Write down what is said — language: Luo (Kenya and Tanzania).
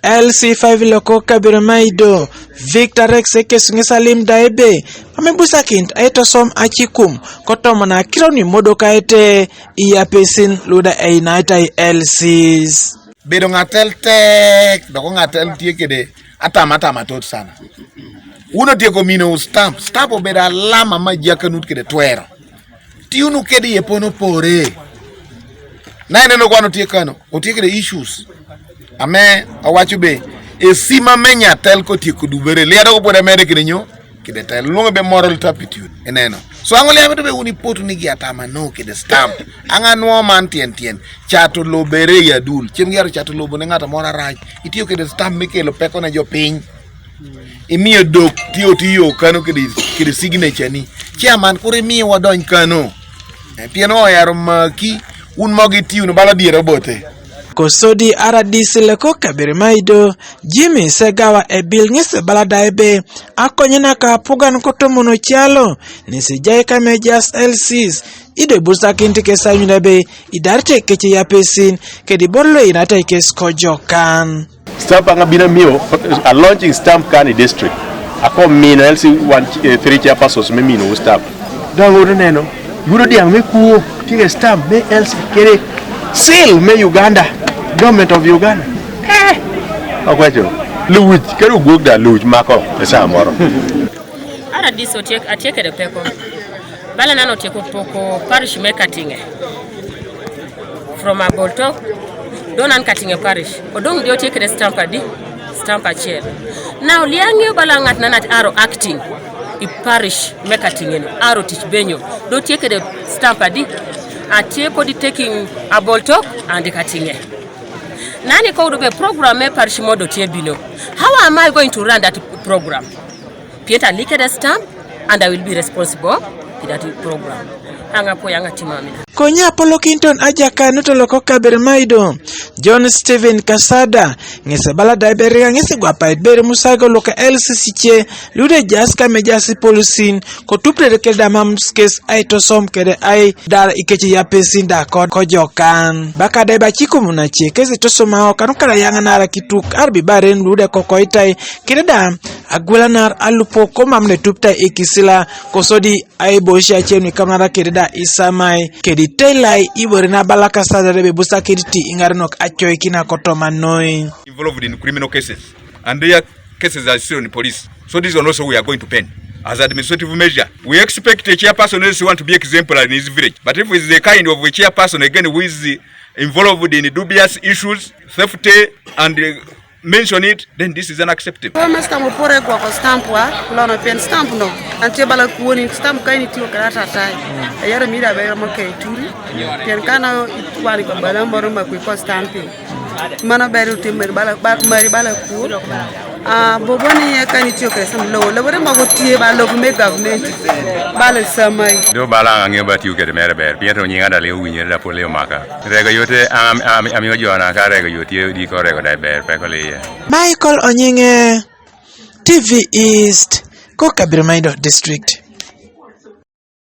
LC5 loko kabirmaido Victor Rex kesungi Salim Daibe amebusa kind aitosom acikum kotomona kironi modo kaete iya pesin luda einaita LCs bedo ngatel tek doko ngatel tiekede atama tot sana uno tieko mino stamp obeda lama majakanut kede twero tiunu kede yepono pore nane no kwano tiekano otiekede issues ame awacho be esima menya tel ko tieko dubere liada ko pore mere kede nyo kede tel lungo be moral turpitude eneno so angole ameto be uni potu nigi atama no kede stamp anga no man tien chato lobere ya dul chimgero chato lobo ne ngata mora raj itiyo kede stamp mikelo peko na jo piny imiyo dok tiyo kano kede signature ni chairman kore miyo wadony kano pieno yaro maki un mogi tiyo no bala diere bote Kosodi aradisi leko kabirmaido Jimmy segawa ebil ngese baladaibe akonyena ka pugan kotomono chalo nisijai kamejas LCs ido busa kinti kesa nyunabe idarte keche ya pesin kedi borlo inata ikes kojokan stamp anga bina mio a launching stamp kani district ako mino LC 3 chairpersons me mino stamp dango neno yudo diang me kuo tige stamp me LC kere seal me Uganda government of Uganda akwacho luj kero gogda luj mako esa moro ara diso atieke de peko bala nano tieko poko parish me katinge from abolto donan katinge parish odong dio tieke de stamp achiel now liange bala ngat nanat aro acting I parish me katinge aro tich benyo do tieke de stamp adi atieko di taking abolto and katinge nani ko be program me parish modo tiebino how am I going to run that program Peter licked a stamp and I will be responsible for that program anga ko yanga timamina Konya Apollo Kinton ajaka nutoloko kabirmaido John Steven Kasada ngese baladaibe ngese gwapa ibere musago loka LCCche lude jaska mejasi polisin ko tupre keda mamskes aitosom kede ai dar ikeche ya pesinda kojokan bakade bachiko munache kezi tosoma kanukala yanga nara kituk arbi baren lude kokoitai keda agwelanar alupo komamne tupta ikisila kosodi ai bosha chenu kamara keda isamai kedi Taylai iborina balaka sadare busa kiriti ingarnok achoy kina kotoma noi involved in criminal cases and their cases are still in police, so this one also we are going to pen as administrative measure. We expect a chairperson who want to be exemplary in his village, but if it's the kind of a chairperson again who is involved in dubious issues, theft and mention it, then this is unacceptable. Stamp pore kwa stamp wa kulono pen stamp no ante bala kuoni stamp kaini tiyo karata tai ayara mira be mo kay turi pen kana wali ko bala moro ma ko stamping mana beru timmer bala mari bala ku boboni ya kani tiyo kesam lo bore ma ko tie bala ko me government bala samai do bala nge ba tiyo ke mere ber pietro nyinga dale winye da pole maka rega yote ami jona ka rega yote di ko rega dai ber pe ko le Michael Onyinge TV East ko Kabirmaido District